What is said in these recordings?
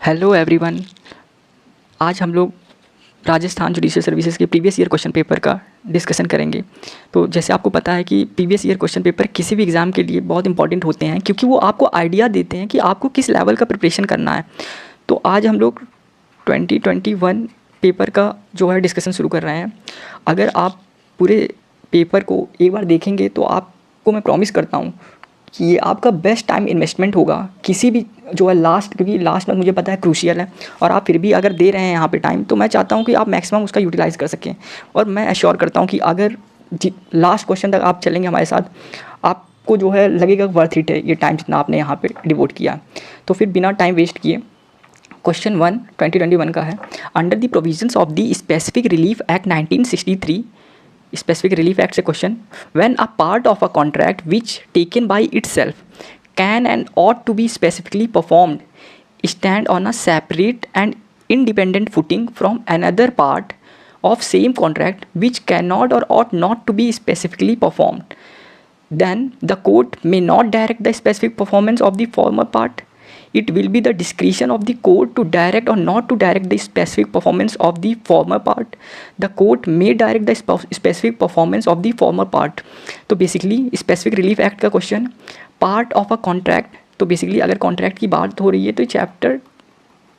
Hello everyone. आज हम लोग राजस्थान जुडिशियल सर्विसेज के प्रीवियस ईयर क्वेश्चन पेपर का डिस्कशन करेंगे। तो जैसे आपको पता है कि प्रीवियस ईयर क्वेश्चन पेपर किसी भी एग्ज़ाम के लिए बहुत इंपॉर्टेंट होते हैं, क्योंकि वो आपको आइडिया देते हैं कि आपको किस लेवल का प्रिपरेशन करना है। तो आज हम लोग 2021 पेपर का जो है डिस्कशन शुरू कर रहे हैं। अगर आप पूरे पेपर को एक बार देखेंगे तो आपको मैं प्रॉमिस करता हूँ कि ये आपका बेस्ट टाइम इन्वेस्टमेंट होगा किसी भी जो है लास्ट, क्योंकि लास्ट में मुझे पता है क्रूशियल है और आप फिर भी अगर दे रहे हैं यहाँ पे टाइम, तो मैं चाहता हूँ कि आप मैक्सिमम उसका यूटिलाइज़ कर सकें। और मैं एश्योर करता हूँ कि अगर लास्ट क्वेश्चन तक आप चलेंगे हमारे साथ, आपको जो है लगेगा वर्थ इट है ये टाइम जितना आपने यहाँ पे डिवोट किया। तो फिर बिना टाइम वेस्ट किए क्वेश्चन 1 2021 का है। Under the provisions of the specific relief act 1963, specific relief act से question, when a part of a contract which taken by itself can and ought to be specifically performed stand on a separate and independent footing from another part of same contract which cannot or ought not to be specifically performed, then the court may not direct the specific performance of the former part. It will be the discretion of the court to direct or not to direct the specific performance of the former part. The court may direct the specific performance of the former part. तो basically specific relief act का question, part of a contract. तो basically अगर contract की बात हो रही है तो चैप्टर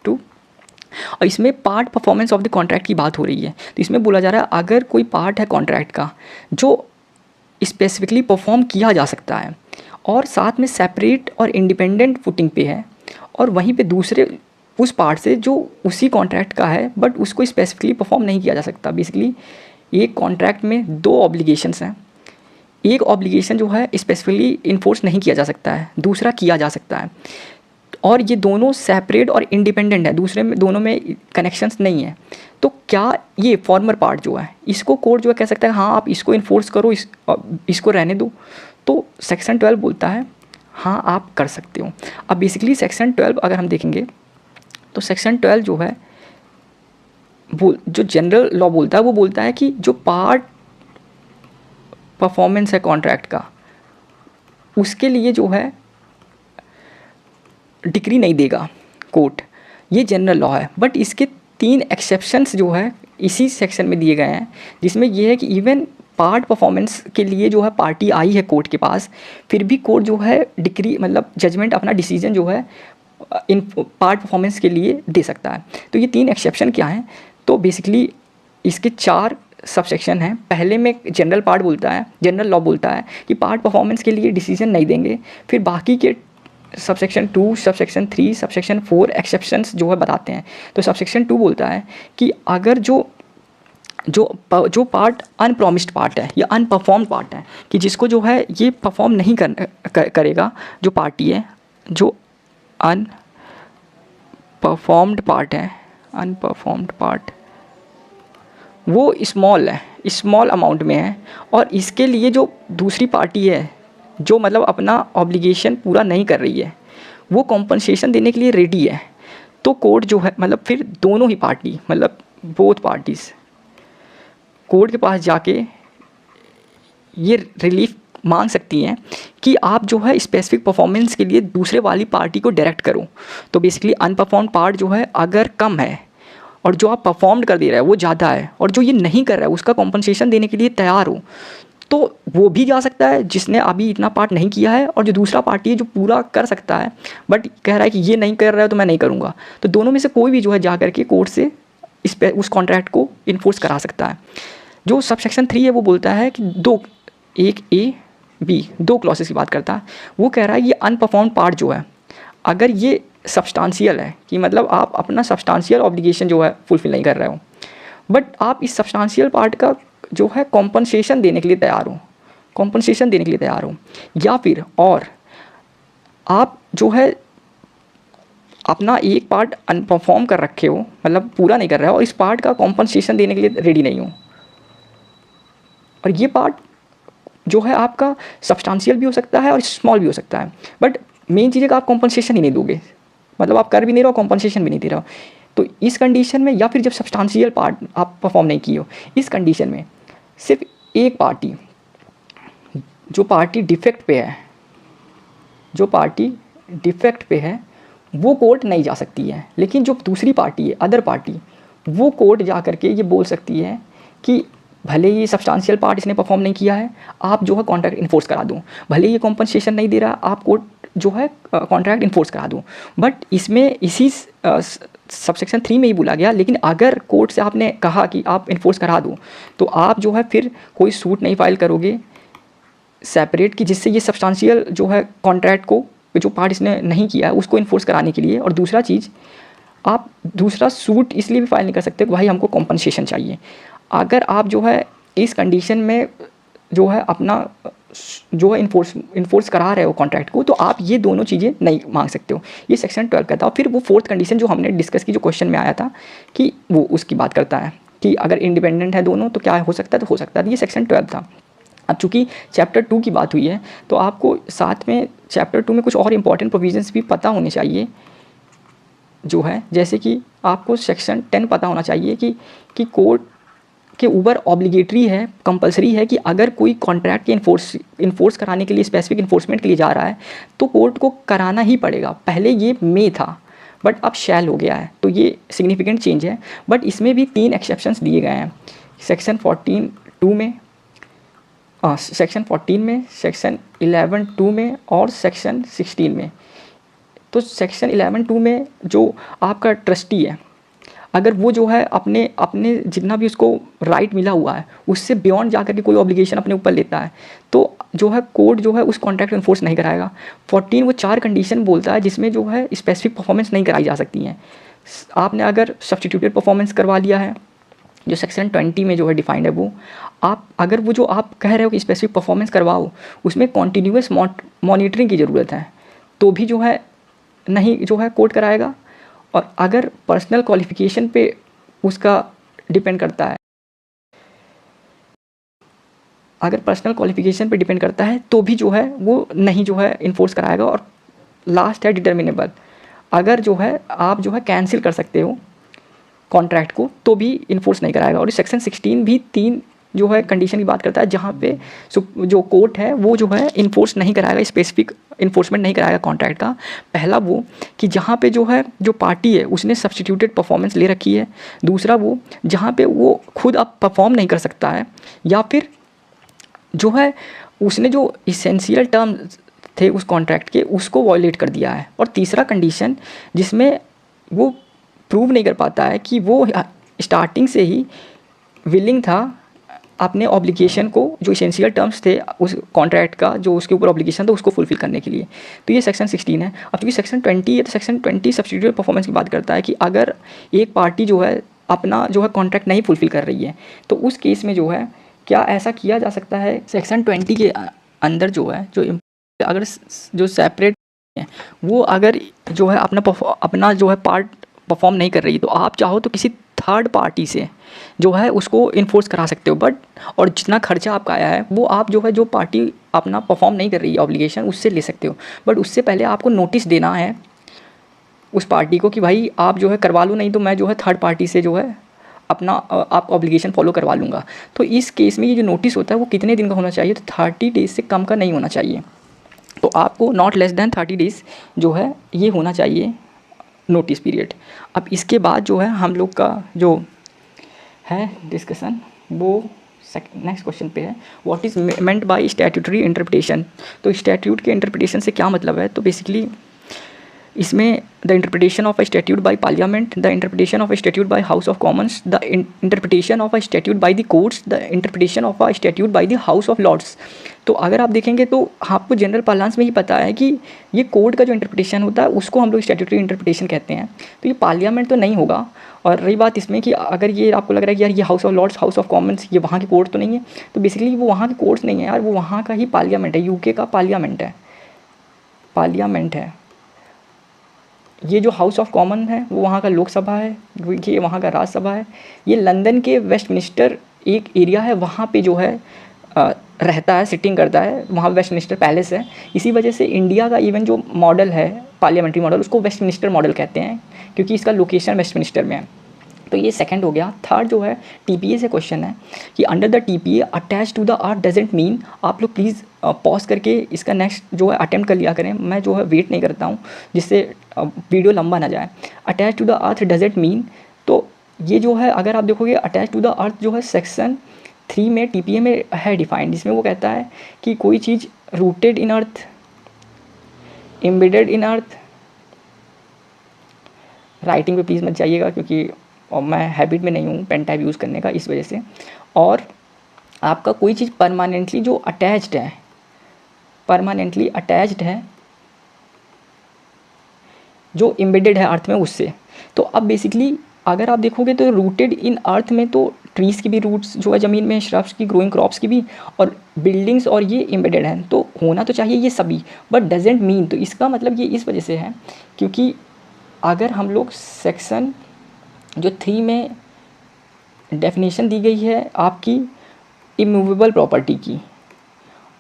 2, और इसमें part performance of the contract की बात हो रही है। तो इसमें बोला जा रहा है अगर कोई पार्ट है कॉन्ट्रैक्ट का जो स्पेसिफिकली परफॉर्म किया जा सकता है और साथ में सेपरेट और इंडिपेंडेंट फुटिंग पे है, और वहीं पे दूसरे उस पार्ट से जो उसी कॉन्ट्रैक्ट का है बट उसको स्पेसिफिकली परफॉर्म नहीं किया जा सकता। बेसिकली एक कॉन्ट्रैक्ट में दो ऑब्लिगेशंस हैं। एक ऑब्लिगेशन जो है स्पेसिफिकली इन्फोर्स नहीं किया जा सकता है, दूसरा किया जा सकता है, और ये दोनों सेपरेट और इंडिपेंडेंट है, दूसरे में दोनों में कनेक्शंस नहीं है। तो क्या ये फॉर्मर पार्ट जो है इसको कोर्ट जो है कह सकता है हाँ आप इसको इन्फोर्स करो, इसको रहने दो? तो सेक्शन 12 बोलता है हाँ आप कर सकते हो। अब बेसिकली सेक्शन 12 अगर हम देखेंगे तो सेक्शन 12 जो है जो जनरल लॉ बोलता है वो बोलता है कि जो पार्ट परफॉर्मेंस है कॉन्ट्रैक्ट का उसके लिए जो है डिक्री नहीं देगा कोर्ट, ये जनरल लॉ है। बट इसके 3 एक्सेप्शंस जो है इसी सेक्शन में दिए गए हैं, जिसमें ये है कि इवन पार्ट परफॉर्मेंस के लिए जो है पार्टी आई है कोर्ट के पास, फिर भी कोर्ट जो है डिक्री मतलब जजमेंट अपना डिसीजन जो है इन पार्ट परफॉर्मेंस के लिए दे सकता है। तो ये 3 एक्सेप्शन क्या हैं? तो बेसिकली इसके 4 सब सेक्शन हैं। पहले में जनरल पार्ट बोलता है, जनरल लॉ बोलता है कि पार्ट परफॉर्मेंस के लिए डिसीजन नहीं देंगे। फिर बाकी के सबसेक्शन 2, सबसेक्शन 3, सबसेक्शन 4 एक्सेप्शंस जो है बताते हैं। तो सबसेक्शन 2 बोलता है कि अगर जो पार्ट अनप्रॉमिस्ड पार्ट है या अनपरफॉर्म्ड पार्ट है, कि जिसको जो है ये परफॉर्म नहीं करेगा, जो पार्टी है जो अनपरफॉर्म्ड पार्ट है, अनपरफॉर्म्ड पार्ट वो स्मॉल है, स्मॉल अमाउंट में है, और इसके लिए जो दूसरी पार्टी है जो मतलब अपना ऑब्लिगेशन पूरा नहीं कर रही है वो कॉम्पनसेशन देने के लिए रेडी है, तो कोर्ट जो है मतलब फिर दोनों ही पार्टी मतलब बोथ पार्टीज़ कोर्ट के पास जाके ये रिलीफ मांग सकती हैं कि आप जो है स्पेसिफिक परफॉर्मेंस के लिए दूसरे वाली पार्टी को डायरेक्ट करो। तो बेसिकली अनपरफॉर्म पार्ट जो है अगर कम है और जो आप परफॉर्म कर दे रहा है वो ज़्यादा है, और जो ये नहीं कर रहा है उसका कॉम्पनसेशन देने के लिए तैयार हो, तो वो भी जा सकता है जिसने अभी इतना पार्ट नहीं किया है, और जो दूसरा पार्टी है जो पूरा कर सकता है बट कह रहा है कि ये नहीं कर रहा है तो मैं नहीं करूँगा। तो दोनों में से कोई भी जो है जा करके कोर्ट से उस कॉन्ट्रैक्ट को इन्फोर्स करा सकता है। जो सब सेक्शन 3 है वो बोलता है कि एक ए बी 2 क्लॉसेस की बात करता है। वो कह रहा है ये अनपरफॉर्म पार्ट जो है अगर ये सब्सटेंशियल है, कि मतलब आप अपना सब्सटेंशियल ऑब्लिगेशन जो है फुलफिल नहीं कर रहे हो, बट आप इस सब्सटेंशियल पार्ट का जो है कॉम्पनसेशन देने के लिए तैयार हो, कॉम्पनसेशन देने के लिए तैयार हो, या फिर और आप जो है अपना एक पार्ट अनपरफॉर्म कर रखे हो, मतलब पूरा नहीं कर रहे हो, और इस पार्ट का कॉम्पनसेशन देने के लिए रेडी नहीं हो, और ये पार्ट जो है आपका सब्सटेंशियल भी हो सकता है और स्मॉल भी हो सकता है, बट मेन चीज़ है कि आप कॉम्पनसेशन ही नहीं दोगे, मतलब आप कर भी नहीं रहे हो, कॉम्पनसेशन भी नहीं दे रहे हो। तो इस कंडीशन में, या फिर जब सब्सटेंशियल पार्ट आप परफॉर्म नहीं किए हो, इस कंडीशन में सिर्फ एक पार्टी, जो पार्टी डिफेक्ट पे है, जो पार्टी डिफेक्ट पे है वो कोर्ट नहीं जा सकती है। लेकिन जो दूसरी पार्टी है, अदर पार्टी, वो कोर्ट जा कर के ये बोल सकती है कि भले ही सब्सटेंशियल पार्ट इसने परफॉर्म नहीं किया है, आप जो है कॉन्ट्रैक्ट इन्फोर्स करा दो। भले ही ये कॉम्पनसेशन नहीं दे रहा, आप कोर्ट जो है कॉन्ट्रैक्ट इन्फोर्स करा दो। बट इसमें इसी सबसेक्शन 3 में ही बोला गया, लेकिन अगर कोर्ट से आपने कहा कि आप इन्फोर्स करा दो, तो आप जो है फिर कोई सूट नहीं फाइल करोगे सेपरेट कि जिससे ये सब्सटेंशियल जो है कॉन्ट्रैक्ट को, जो पार्ट इसने नहीं किया है उसको इन्फोर्स कराने के लिए। और दूसरा चीज़, आप दूसरा सूट इसलिए भी फाइल नहीं कर सकते कि भाई हमको कॉम्पनसेशन चाहिए। अगर आप जो है इस कंडीशन में जो है अपना जो है इन्फोर्स करा रहे हो कॉन्ट्रैक्ट को, तो आप ये दोनों चीज़ें नहीं मांग सकते हो। ये सेक्शन 12 का था। और फिर वो 4th कंडीशन जो हमने डिस्कस की, जो क्वेश्चन में आया था कि वो उसकी बात करता है कि अगर इंडिपेंडेंट है दोनों तो क्या हो सकता है, तो हो सकता है। ये सेक्शन 12 था। अब चूँकि चैप्टर 2 की बात हुई है, तो आपको साथ में चैप्टर 2 में कुछ और इंपॉर्टेंट प्रोविजंस भी पता होने चाहिए जो है, जैसे कि आपको सेक्शन 10 पता होना चाहिए कि कोर्ट के ऊपर ऑब्लिगेटरी है, कंपलसरी है कि अगर कोई कॉन्ट्रैक्ट के इन्फोर्स कराने के लिए, स्पेसिफिक इन्फोर्समेंट के लिए जा रहा है, तो कोर्ट को कराना ही पड़ेगा। पहले ये मे था, बट अब शैल हो गया है, तो ये सिग्निफिकेंट चेंज है। बट इसमें भी 3 एक्सेप्शंस दिए गए हैं सेक्शन 14(2) में, सेक्शन 14 में, सेक्शन 11(2) में और सेक्शन 16 में। तो सेक्शन 11(2) में जो आपका ट्रस्टी है, अगर वो जो है अपने जितना भी उसको राइट मिला हुआ है उससे बियॉन्ड जाकर के कोई ऑब्लिगेशन अपने ऊपर लेता है, तो जो है कोर्ट जो है उस कॉन्ट्रैक्ट को इन्फोर्स नहीं कराएगा। 14 वो 4 कंडीशन बोलता है जिसमें जो है स्पेसिफिक परफॉर्मेंस नहीं कराई जा सकती हैं। आपने अगर सब्स्टिट्यूटेड परफॉर्मेंस करवा लिया है, जो सेक्शन 20 में जो है डिफाइंड है, वो आप अगर वो जो आप कह रहे हो कि स्पेसिफिक परफॉर्मेंस करवाओ, उसमें कॉन्टीन्यूअस मॉनिटरिंग की ज़रूरत है, तो भी जो है नहीं जो है कोर्ट कराएगा। और अगर पर्सनल क्वालिफिकेशन पे उसका डिपेंड करता है, अगर पर्सनल क्वालिफिकेशन पे डिपेंड करता है तो भी जो है वो नहीं जो है इन्फोर्स कराएगा। और लास्ट है डिटर्मिनेबल, अगर जो है आप जो है कैंसिल कर सकते हो कॉन्ट्रैक्ट को, तो भी इन्फोर्स नहीं कराएगा। और सेक्शन 16 भी 3 जो है कंडीशन की बात करता है, जहाँ पे जो कोर्ट है वो जो है इन्फोर्स नहीं कराएगा, स्पेसिफिक इन्फोर्समेंट नहीं कराएगा कॉन्ट्रैक्ट का। पहला वो कि जहाँ पे जो है जो पार्टी है उसने सब्स्टिट्यूटेड परफॉर्मेंस ले रखी है। दूसरा वो जहाँ पे वो खुद अब परफॉर्म नहीं कर सकता है, या फिर जो है उसने जो इसेंशियल टर्म्स थे उस कॉन्ट्रैक्ट के उसको वॉयलेट कर दिया है। और तीसरा कंडीशन जिसमें वो प्रूव नहीं कर पाता है कि वो स्टार्टिंग से ही विलिंग था अपने ऑब्लिगेशन को, जो इसेंशियल टर्म्स थे उस कॉन्ट्रैक्ट का, जो उसके ऊपर ऑब्लिगेशन था उसको फुलफिल करने के लिए। तो ये सेक्शन 16 है। अब क्योंकि सेक्शन 20 है, तो सेक्शन 20 सब्स्टिट्यूटेड परफॉर्मेंस की बात करता है कि अगर एक पार्टी जो है अपना जो है कॉन्ट्रैक्ट नहीं फुलफिल कर रही है, तो उस केस में जो है क्या ऐसा किया जा सकता है। सेक्शन 20 के अंदर जो है जो अगर जो सेपरेट है वो अगर जो है अपना जो है पार्ट परफॉर्म नहीं कर रही, तो आप चाहो तो किसी थर्ड पार्टी से जो है उसको इन्फोर्स करा सकते हो। बट और जितना खर्चा आपका आया है वो आप जो है जो पार्टी अपना परफॉर्म नहीं कर रही है ऑब्लिगेशन, उससे ले सकते हो। बट उससे पहले आपको नोटिस देना है उस पार्टी को कि भाई आप जो है करवा लो, नहीं तो मैं जो है थर्ड पार्टी से जो है अपना आपका ऑब्लिगेशन फॉलो करवा लूँगा। तो इस केस में ये जो नोटिस होता है वो कितने दिन का होना चाहिए, तो 30 डेज़ से कम का नहीं होना चाहिए। तो आपको नॉट लेस दैन 30 डेज़ जो है ये होना चाहिए नोटिस पीरियड। अब इसके बाद जो है हम लोग का जो है डिस्कशन वो नेक्स्ट क्वेश्चन पे है, what is meant by statutory interpretation. तो स्टैट्यूट के इंटरप्रिटेशन से क्या मतलब है, तो बेसिकली इसमें the interpretation of a statute by parliament, the interpretation of a statute by House of Commons, the interpretation of a statute by the courts, the interpretation of a statute by the House of Lords. तो अगर आप देखेंगे तो आपको general पार्लांस में ही पता है कि ये कोर्ट का जो इंटरप्रिटेशन होता है उसको हम लोग स्टैट्यूटरी इंटरप्रिटेशन कहते हैं। तो ये पार्लियामेंट तो नहीं होगा। और रही बात इसमें कि अगर ये आपको लग रहा है कि यार ये House of Lords, House of Commons ये वहाँ की कोर्ट तो नहीं है, तो बेसिकली वो वहाँ के कोर्ट्स नहीं है यार, वो वहाँ का ही पार्लियामेंट है, यूके का पार्लियामेंट है। ये जो हाउस ऑफ कॉमन है वो वहाँ का लोकसभा है, ये वहाँ का राज्यसभा है। ये लंदन के वेस्टमिनिस्टर एक एरिया है, वहाँ पे जो है रहता है, सिटिंग करता है, वहाँ वेस्टमिनिस्टर पैलेस है। इसी वजह से इंडिया का इवन जो मॉडल है पार्लियामेंट्री मॉडल, उसको वेस्टमिनिस्टर मॉडल कहते हैं, क्योंकि इसका लोकेशन वेस्टमिनिस्टर में है। तो ये सेकंड हो गया। थर्ड जो है टीपीए से क्वेश्चन है कि under the TPA attach to the earth doesn't mean, आप लोग प्लीज़ पॉज करके इसका नेक्स्ट जो है अटेम्प्ट कर लिया करें, मैं जो है वेट नहीं करता हूँ जिससे वीडियो लंबा ना जाए। Attach to the earth doesn't mean, तो ये जो है अगर आप देखोगे अटैच टू द अर्थ जो है सेक्शन 3 में टीपीए में है डिफाइंड, जिसमें वो कहता है कि कोई चीज़ rooted in earth, embedded in earth, writing पे प्लीज़ मत जाइएगा क्योंकि और मैं हैबिट में नहीं हूँ पेन टाइप यूज़ करने का, इस वजह से। और आपका कोई चीज़ परमानेंटली जो अटैच्ड है, परमानेंटली अटैच्ड है, जो एम्बेडेड है अर्थ में उससे। तो अब बेसिकली अगर आप देखोगे तो रूटेड इन अर्थ में तो ट्रीज़ की भी रूट्स जो है ज़मीन में, श्रब्स की, ग्रोइंग क्रॉप्स की भी, और बिल्डिंग्स, और ये एम्बेडेड हैं, तो होना तो चाहिए ये सभी, बट डजेंट मीन। तो इसका मतलब ये इस वजह से है क्योंकि अगर हम लोग सेक्शन जो 3 में डेफिनेशन दी गई है आपकी इमूवेबल प्रॉपर्टी की,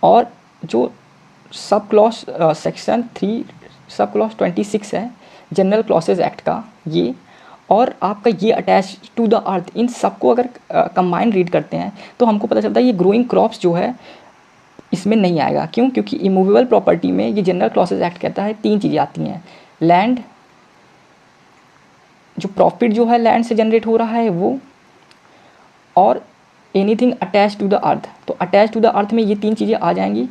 और जो sub clause section 3 sub clause 26 है जनरल क्लॉसेज एक्ट का ये, और आपका ये अटैच टू द अर्थ, इन सबको अगर कंबाइन रीड करते हैं तो हमको पता चलता है ये ग्रोइंग क्रॉप्स जो है इसमें नहीं आएगा। क्यों? क्योंकि इमूवेबल प्रॉपर्टी में ये जनरल क्लॉसेज एक्ट कहता है 3 चीज़ें आती हैं, लैंड, जो प्रॉफिट जो है लैंड से जनरेट हो रहा है वो, और anything attach to the earth. तो अटैच टू द अर्थ में ये 3 चीज़ें आ जाएंगी।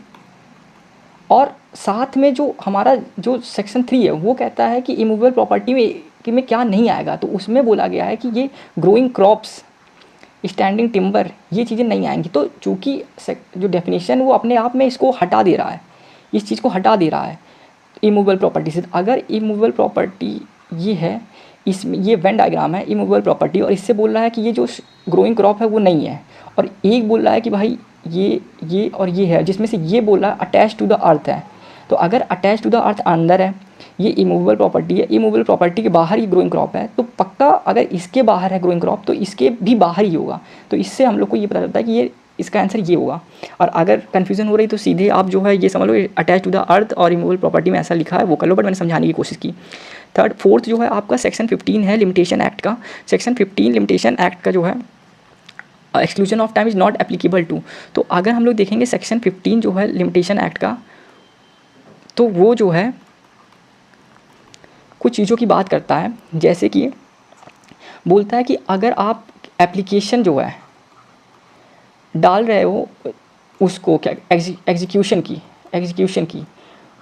और साथ में जो हमारा जो सेक्शन 3 है वो कहता है कि इमूवेबल प्रॉपर्टी में क्या नहीं आएगा, तो उसमें बोला गया है कि ये ग्रोइंग क्रॉप्स, स्टैंडिंग टिम्बर, ये चीज़ें नहीं आएंगी। तो चूँकि जो डेफिनेशन वो अपने आप में इसको हटा दे रहा है, इस चीज़ को हटा दे रहा है इमूवेबल प्रॉपर्टी से। अगर इमूवेबल प्रॉपर्टी ये है, इसमें ये वेन डायग्राम है इमूवेबल प्रॉपर्टी, और इससे बोल रहा है कि ये जो ग्रोइंग क्रॉप है वो नहीं है, और एक बोल रहा है कि भाई ये और ये है, जिसमें से ये बोल रहा है अटैच टू द अर्थ है। तो अगर अटैच टू द अर्थ अंदर है, ये इमूवेबल प्रॉपर्टी है, इमूवेबल प्रॉपर्टी के बाहर ही ग्रोइंग क्रॉप है, तो पक्का अगर इसके बाहर है ग्रोइंग क्रॉप तो इसके भी बाहर ही होगा। तो इससे हम लोग को ये पता चलता है कि ये इसका आंसर ये होगा। और अगर कन्फ्यूजन हो रही तो सीधे आप जो है ये समझ लो अटैच टू द अर्थ और इमूवेबल प्रॉपर्टी में ऐसा लिखा है वो कर लो, बट मैंने समझाने की कोशिश की। फोर्थ जो है आपका सेक्शन 15 है लिमिटेशन एक्ट का। सेक्शन 15 लिमिटेशन एक्ट का जो है exclusion of time is not applicable to. तो अगर हम लोग देखेंगे सेक्शन 15 जो है लिमिटेशन एक्ट का, तो वो जो है कुछ चीज़ों की बात करता है, जैसे कि बोलता है कि अगर आप एप्लीकेशन जो है डाल रहे हो उसको क्या एग्जीक्यूशन की,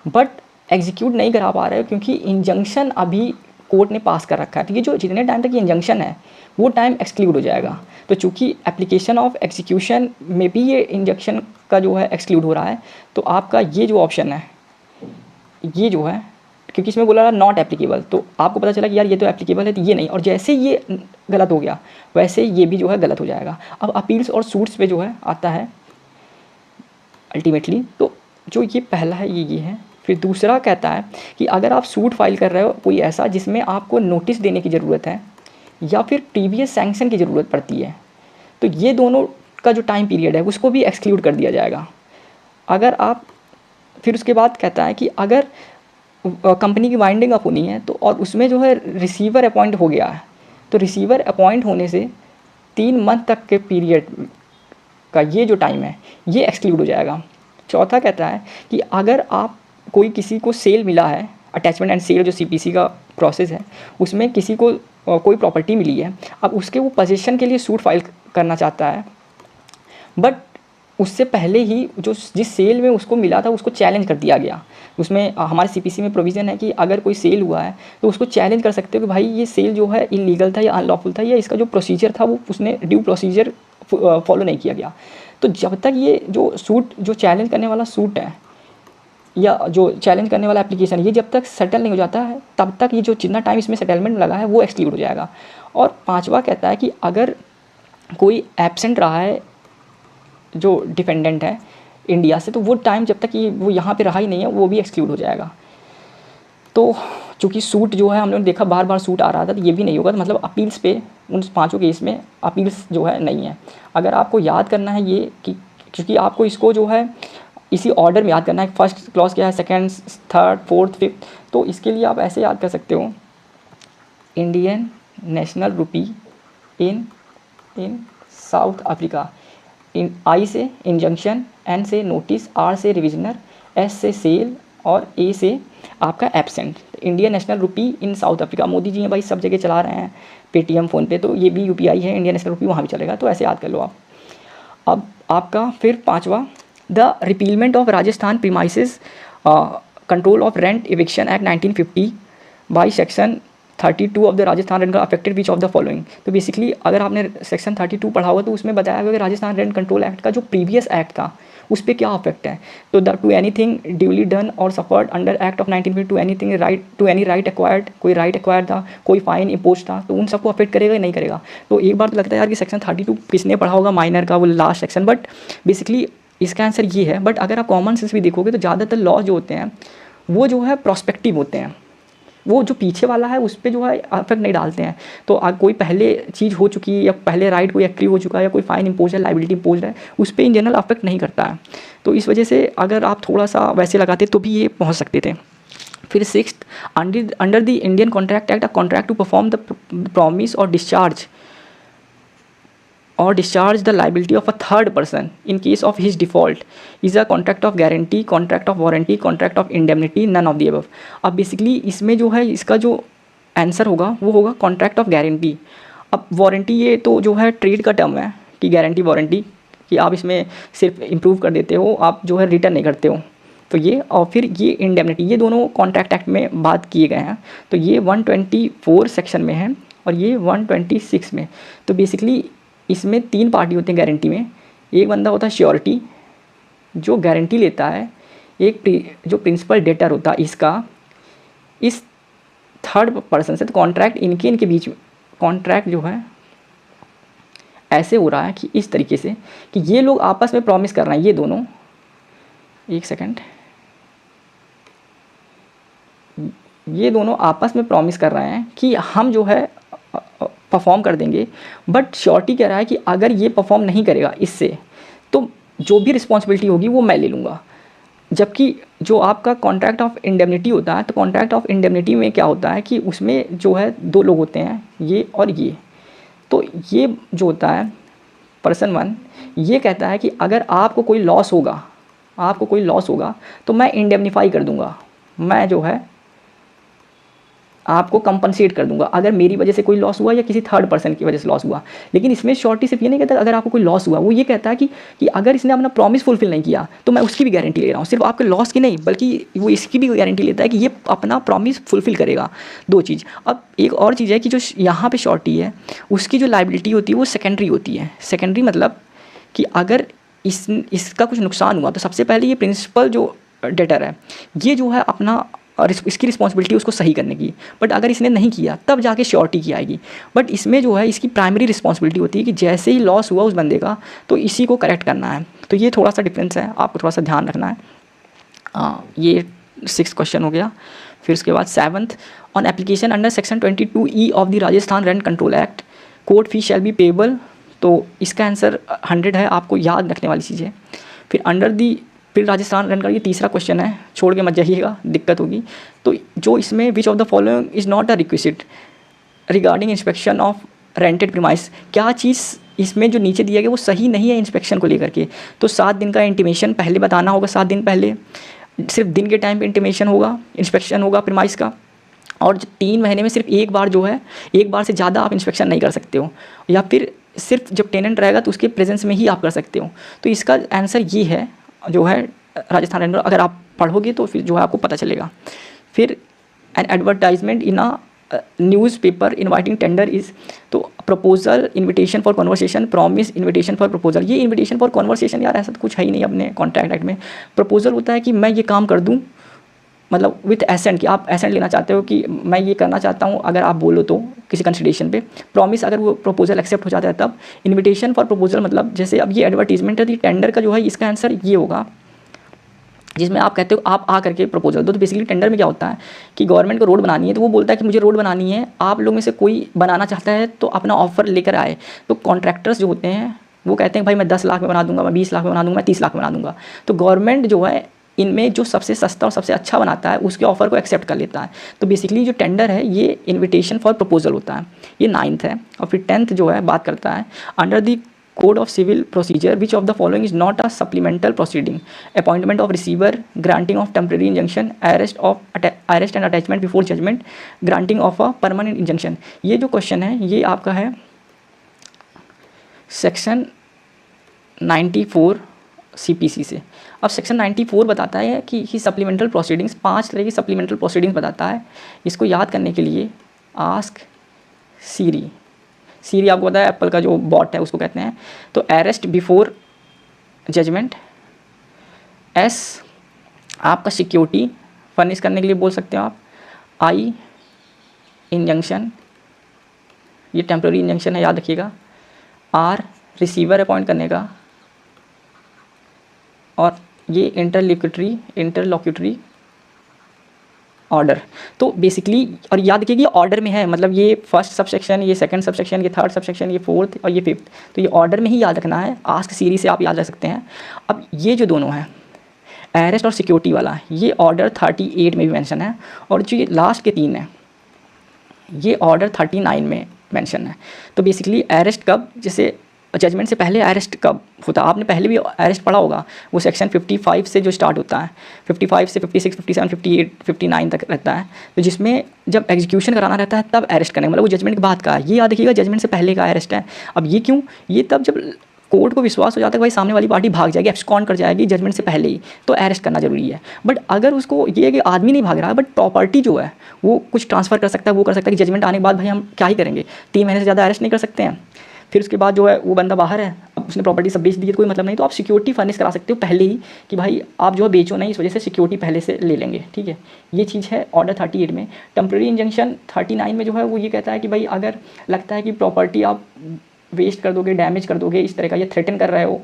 बट एग्जीक्यूट नहीं करा पा रहे हो क्योंकि इंजंक्शन अभी कोर्ट ने पास कर रखा है, तो ये जो जितने टाइम तक ये इंजंक्शन है वो टाइम एक्सक्लूड हो जाएगा। तो चूँकि एप्लीकेशन ऑफ एग्जीक्यूशन में भी ये इंजंक्शन का जो है एक्सक्लूड हो रहा है, तो आपका ये जो ऑप्शन है ये जो है, क्योंकि इसमें बोला रहा नॉट एप्लीकेबल, तो आपको पता चला कि यार ये तो एप्लीकेबल है, तो ये नहीं, और जैसे ये गलत हो गया वैसे ये भी जो है गलत हो जाएगा। अब अपील्स और सूट्स पे जो है आता है अल्टीमेटली, तो जो ये पहला है ये है। फिर दूसरा कहता है कि अगर आप सूट फाइल कर रहे हो कोई ऐसा जिसमें आपको नोटिस देने की ज़रूरत है या फिर प्रीवियस सैंक्शन की ज़रूरत पड़ती है, तो ये दोनों का जो टाइम पीरियड है उसको भी एक्सक्लूड कर दिया जाएगा। अगर आप फिर उसके बाद कहता है कि अगर कंपनी की वाइंडिंग अप होनी है तो, और उसमें जो है रिसीवर अपॉइंट हो गया है, तो रिसीवर अपॉइंट होने से 3 मंथ तक के पीरियड का ये जो टाइम है ये एक्सक्लूड हो जाएगा। चौथा कहता है कि अगर आप कोई किसी को सेल मिला है, अटैचमेंट एंड सेल जो सीपीसी का प्रोसेस है, उसमें किसी को कोई प्रॉपर्टी मिली है, अब उसके वो पोजीशन के लिए सूट फाइल करना चाहता है, बट उससे पहले ही जो जिस सेल में उसको मिला था उसको चैलेंज कर दिया गया। उसमें हमारे सीपीसी में प्रोविज़न है कि अगर कोई सेल हुआ है तो उसको चैलेंज कर सकते हो कि भाई ये सेल जो है इलीगल था या अनलॉफुल था, या इसका जो प्रोसीजर था वो उसने ड्यू प्रोसीजर फॉलो नहीं किया गया। तो जब तक ये जो सूट जो चैलेंज करने वाला सूट है या जो चैलेंज करने वाला एप्लीकेशन, ये जब तक सेटल नहीं हो जाता है तब तक ये जो जितना टाइम इसमें सेटलमेंट लगा है वो एक्सक्लूड हो जाएगा। और पांचवा कहता है कि अगर कोई एब्सेंट रहा है जो डिफेंडेंट है इंडिया से, तो वो टाइम जब तक ये वो यहाँ पे रहा ही नहीं है वो भी एक्सक्लूड हो जाएगा। तो चूँकि सूट जो है हम लोगों ने देखा बार बार सूट आ रहा था, तो ये भी नहीं होगा, तो मतलब अपील्स पे उन पाँचों केस में अपील्स जो है नहीं है। अगर आपको याद करना है ये कि क्योंकि आपको इसको जो है इसी ऑर्डर में याद करना है, फर्स्ट क्लॉज क्या है, सेकेंड, थर्ड, फोर्थ, फिफ्थ, तो इसके लिए आप ऐसे याद कर सकते हो, इंडियन नेशनल रुपी इन साउथ अफ्रीका। इन आई से इंजंक्शन, एन से नोटिस, आर से रिविजनर, एस से सेल और ए से आपका एब्सेंट। इंडियन नेशनल रुपी इन साउथ अफ्रीका, मोदी जी हैं भाई, सब जगह चला रहे हैं, पेटीएम फ़ोनपे, तो ये भी यूपीआई है, इंडियन नेशनल रुपी वहाँ भी चलेगा, तो ऐसे याद कर लो आप। अब आपका फिर पाँचवा, the repealment of Rajasthan premises control of rent eviction act 1950 by section 32 of the Rajasthan rent affected which of the following. तो बेसिकली अगर आपने सेक्शन 32 पढ़ा होगा तो उसमें बताया गया कि राजस्थान रेंट कंट्रोल एक्ट का जो प्रीवियस एक्ट था उस पर क्या अफेक्ट है। तो the to anything duly done और suffered under act of 1950 to anything right, to any right acquired, कोई राइट एक्वायर्ड था, कोई फाइन इम्पोज था, तो उन सबको अफेक्ट करेगा या नहीं करेगा। तो एक बार तो लगता है यार कि सेक्शन 32 किसने पढ़ा होगा, माइनर का वो लास्ट सेक्शन, बट बेसिकली इसका आंसर ये है। बट अगर आप कॉमन सेंस भी देखोगे तो ज़्यादातर लॉ जो होते हैं वो जो है प्रोस्पेक्टिव होते हैं, वो जो पीछे वाला है उस पर जो है अफेक्ट नहीं डालते हैं। तो कोई पहले चीज़ हो चुकी है या पहले राइट कोई एक्टिव हो चुका है या कोई फाइन इम्पोज है, लाइबिलिटी इम्पोज है, उस पर इन जनरल अफेक्ट नहीं करता है। तो इस वजह से अगर आप थोड़ा सा वैसे लगाते तो भी ये पहुंच सकते थे। फिर sixth, under the Indian contract act, a contract to perform the promise और discharge the liability of a third person in case of his default is a contract of guarantee, contract of warranty, contract of indemnity, none of the above। अब basically इसमें जो है इसका जो answer होगा वो होगा कॉन्ट्रैक्ट ऑफ गारंटी। अब वारंटी ये तो जो है ट्रेड का टर्म है कि गारंटी वारंटी, कि आप इसमें सिर्फ इम्प्रूव कर देते हो, आप जो है रिटर्न नहीं करते हो, तो ये। और फिर ये इंडेमनिटी, ये दोनों कॉन्ट्रैक्ट एक्ट में बात किए गए हैं। तो ये 124 सेक्शन में है और ये 126 में। तो बेसिकली इसमें 3 पार्टी होते हैं गारंटी में। एक बंदा होता है श्योरिटी जो गारंटी लेता है, एक जो प्रिंसिपल डेटर होता है इसका, इस थर्ड पर्सन से। तो कॉन्ट्रैक्ट इनके बीच में कॉन्ट्रैक्ट जो है ऐसे हो रहा है कि इस तरीके से कि ये लोग आपस में प्रॉमिस कर रहे हैं, ये दोनों, एक सेकंड, ये दोनों आपस में प्रॉमिस कर रहे हैं कि हम जो है परफॉर्म कर देंगे, बट श्योरिटी कह रहा है कि अगर ये परफॉर्म नहीं करेगा इससे तो जो भी रिस्पॉन्सिबिलिटी होगी वो मैं ले लूँगा। जबकि जो आपका कॉन्ट्रैक्ट ऑफ इंडेमनिटी होता है, तो कॉन्ट्रैक्ट ऑफ इंडेमनिटी में क्या होता है कि उसमें जो है 2 लोग होते हैं, ये और ये। तो ये जो होता है पर्सन 1 ये कहता है कि अगर आपको कोई लॉस होगा तो मैं इंडेमनीफाई कर दूंगा, मैं जो है आपको कंपनसेट कर दूंगा अगर मेरी वजह से कोई लॉस हुआ या किसी थर्ड पर्सन की वजह से लॉस हुआ। लेकिन इसमें श्योरिटी सिर्फ ये नहीं कहता अगर आपको कोई लॉस हुआ, वो ये कहता है कि अगर इसने अपना प्रॉमिस फुलफिल नहीं किया तो मैं उसकी भी गारंटी ले रहा हूँ, सिर्फ आपके लॉस की नहीं बल्कि वो इसकी भी गारंटी लेता है कि ये अपना प्रॉमिस फुलफिल करेगा। 2 चीज़। अब एक और चीज़ है कि जो यहाँ पर श्योरिटी है उसकी जो लाइबिलिटी होती है वो सेकेंडरी होती है। सेकेंडरी मतलब कि अगर इसका कुछ नुकसान हुआ तो सबसे पहले ये प्रिंसिपल जो डेटर है ये जो है अपना और इसकी रिस्पॉन्सिबिलिटी उसको सही करने की, बट अगर इसने नहीं किया तब जाके श्योरिटी की आएगी। बट इसमें जो है इसकी प्राइमरी रिस्पॉन्सिबिलिटी होती है कि जैसे ही लॉस हुआ उस बंदे का तो इसी को करेक्ट करना है। तो ये थोड़ा सा डिफरेंस है, आपको थोड़ा सा ध्यान रखना है। ये 6th क्वेश्चन हो गया। फिर उसके बाद 7th, on application under section 22E of the Rajasthan rent control act court fee shall be payable. तो इसका आंसर 100 है, आपको याद रखने वाली चीज़ है। फिर राजस्थान रेंट का ये तीसरा क्वेश्चन है, छोड़ के मत जाइएगा, दिक्कत होगी। तो जो इसमें विच of the following is not a requisite regarding inspection of rented premise, क्या चीज़ इसमें जो नीचे दिया गया वो सही नहीं है इंस्पेक्शन को लेकर के। तो 7 दिन का इंटीमेशन पहले बताना होगा, 7 दिन पहले सिर्फ दिन के टाइम पे इंटीमेशन होगा, इंस्पेक्शन होगा प्रीमाइस का। और 3 महीने में सिर्फ एक बार जो है, एक बार से ज़्यादा आप इंस्पेक्शन नहीं कर सकते हो, या फिर सिर्फ जब टेनेंट रहेगा तो उसके प्रेजेंस में ही आप कर सकते हो। तो इसका आंसर ये है जो है राजस्थान रेंट। अगर आप पढ़ोगे तो फिर जो है आपको पता चलेगा। फिर an advertisement in a newspaper inviting tender is, तो proposal, invitation for conversation, promise, invitation for proposal. ये इनविटेशन फॉर कन्वर्सेशन यार ऐसा तो कुछ है ही नहीं अपने कॉन्ट्रैक्ट एक्ट में। प्रपोजल होता है कि मैं ये काम कर दूँ, मतलब विथ एसेंट, कि आप एसेंट लेना चाहते हो कि मैं ये करना चाहता हूँ अगर आप बोलो तो किसी कंसिडरेशन पे। प्रॉमिस अगर वो प्रपोजल एक्सेप्ट हो जाता है तब। इनविटेशन फॉर प्रपोजल मतलब जैसे अब ये एडवर्टीजमेंट है, टेंडर का जो है इसका आंसर ये होगा जिसमें आप कहते हो आप आ करके प्रपोजल दो। तो बेसिकली टेंडर में क्या होता है कि गवर्नमेंट को रोड बनानी है, तो वो बोलता है कि मुझे रोड बनानी है, आप लोग में से कोई बनाना चाहता है तो अपना ऑफर लेकर आए। तो कॉन्ट्रैक्टर्स जो होते हैं वो कहते हैं भाई मैं 10 लाख में बना दूंगा, मैं 20 लाख में बना दूंगा, मैं 30 लाख में बना दूंगा। तो गवर्नमेंट जो है इनमें जो सबसे सस्ता और सबसे अच्छा बनाता है उसके ऑफ़र को एक्सेप्ट कर लेता है। तो बेसिकली जो टेंडर है ये इन्विटेशन फॉर प्रपोजल होता है, ये 9th है। और फिर 10th जो है बात करता है under the code of civil procedure which of the following is not a supplemental proceeding, appointment of receiver, granting of temporary injunction, arrest and attachment before judgment, granting of a permanent injunction. ये जो question है ये आपका है section 94 CPC से। अब section 94 बताता है कि ही सप्लीमेंटल प्रोसीडिंग्स, 5 तरह की सप्लीमेंटल प्रोसीडिंग्स बताता है। इसको याद करने के लिए आस्क सीरी, सीरी आपको पता है एप्पल का जो बॉट है उसको कहते हैं। तो अरेस्ट बिफोर जजमेंट, एस आपका सिक्योरिटी फर्निश करने के लिए बोल सकते हो आप, आई इंजंक्शन, ये टेम्प्रेरी इंजंक्शन है याद रखिएगा, आर रिसीवर अपॉइंट करने का, और ये इंटरलॉक्यूटरी ऑर्डर। तो बेसिकली और याद रखिए कि ऑर्डर में है, मतलब ये फर्स्ट सबसेक्शन, ये सेकंड सबसेक्शन, ये थर्ड सबसेक्शन, ये फोर्थ और ये फिफ्थ, तो ये ऑर्डर में ही याद रखना है। आस्क सीरीज से आप याद रख सकते हैं। अब ये जो दोनों हैं अरेस्ट और सिक्योरिटी वाला, ये ऑर्डर 38 में भी मेंशन है, और जो ये लास्ट के 3 हैं ये ऑर्डर 39 में मेंशन है। तो बेसिकली अरेस्ट कब, जैसे जजमेंट से पहले अरेस्ट कब होता है, आपने पहले भी अरेस्ट पढ़ा होगा, वो सेक्शन 55 से जो स्टार्ट होता है, 55 से 56, 57, 58, 59 तक रहता है। तो जिसमें जब एग्जीक्यूशन कराना रहता है तब अरेस्ट करने, मतलब वो जजमेंट के बाद का है। ये याद रखिएगा जजमेंट से पहले का अरेस्ट है। अब ये क्यों, ये तब जब कोर्ट को विश्वास हो जाता है कि भाई सामने वाली पार्टी भाग जाएगी, एब्सकॉन्ड कर जाएगी जजमेंट से पहले ही, तो अरेस्ट करना जरूरी है। बट अगर उसको ये है कि आदमी नहीं भाग रहा है बट प्रॉपर्टी जो है वो कुछ ट्रांसफ़र कर सकता है, वो कर सकता है कि जजमेंट आने के बाद भाई हम क्या ही करेंगे, 3 महीने से ज़्यादा अरेस्ट नहीं कर सकते हैं। फिर उसके बाद जो है वो बंदा बाहर है, अब उसने प्रॉपर्टी सब बेच दी है, कोई मतलब नहीं, तो आप सिक्योरिटी फर्निश करा सकते हो पहले ही कि भाई आप जो है बेचो नहीं, इस वजह से सिक्योरिटी पहले से ले लेंगे। ठीक है, ये चीज़ है ऑर्डर 38 में। टेम्प्रेरी इंजंक्शन 39 में जो है वो ये कहता है कि भाई अगर लगता है कि प्रॉपर्टी आप वेस्ट कर दोगे, डैमेज कर दोगे, इस तरह का ये थ्रेटन कर रहे हो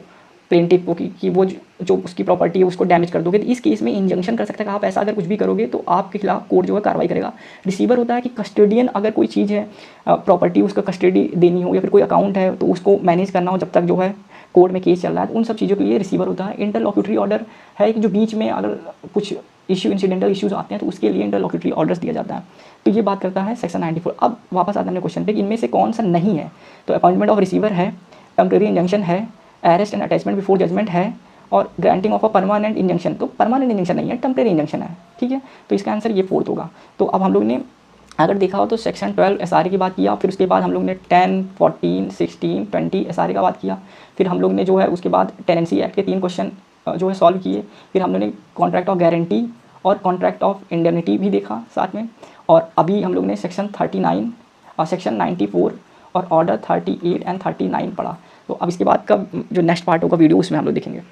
प्लेंटिफ को कि वो जो उसकी प्रॉपर्टी है उसको डैमेज कर दोगे, तो इस केस में इंजंक्शन कर सकता है कि आप ऐसा अगर कुछ भी करोगे तो आपके खिलाफ कोर्ट जो है कार्रवाई करेगा। रिसीवर होता है कि कस्टडियन, अगर कोई चीज़ है प्रॉपर्टी उसका कस्टडी देनी हो या फिर कोई अकाउंट है तो उसको मैनेज करना हो जब तक जो है कोर्ट में केस चल रहा है, तो उन सब चीज़ों के लिए रिसीवर होता है। इंटरलॉक्यूटरी ऑर्डर है कि जो बीच में अगर कुछ इश्यू इंसिडेंटल इश्यूज़ आते हैं तो उसके लिए इंटरलॉक्यूटरी ऑर्डर्स दिया जाता है। तो ये बात करता है सेक्शन 94। अब वापस आता है क्वेश्चन पे कि इनमें से कौन सा नहीं है, तो अपॉइंटमेंट ऑफ रिसीवर है, टेम्प्रेरी इंजंक्शन है, arrest and attachment before judgment है, और granting of a permanent injunction. तो परमानेंट इंजंक्शन नहीं है, टेम्प्रेरी इंजंक्शन है। ठीक है, तो इसका आंसर ये 4th होगा। तो अब हम लोग ने अगर देखा हो तो सेक्शन 12 SRA की बात किया, फिर उसके बाद हम लोग ने 10, 14, 16, 20 SRA का बात किया, फिर हम लोग ने जो है उसके बाद टेनेंसी एक्ट के 3 क्वेश्चन जो है सॉल्व किए, फिर हम लोग ने कॉन्ट्रैक्ट ऑफ गारंटी और कॉन्ट्रैक्ट ऑफ इंडेमनिटी भी देखा साथ में, और अभी हम लोग ने सेक्शन 39 और सेक्शन 94 और ऑर्डर 38 एंड 39 पढ़ा। तो अब इसके बाद का जो नेक्स्ट पार्ट होगा वीडियो उसमें हम लोग देखेंगे।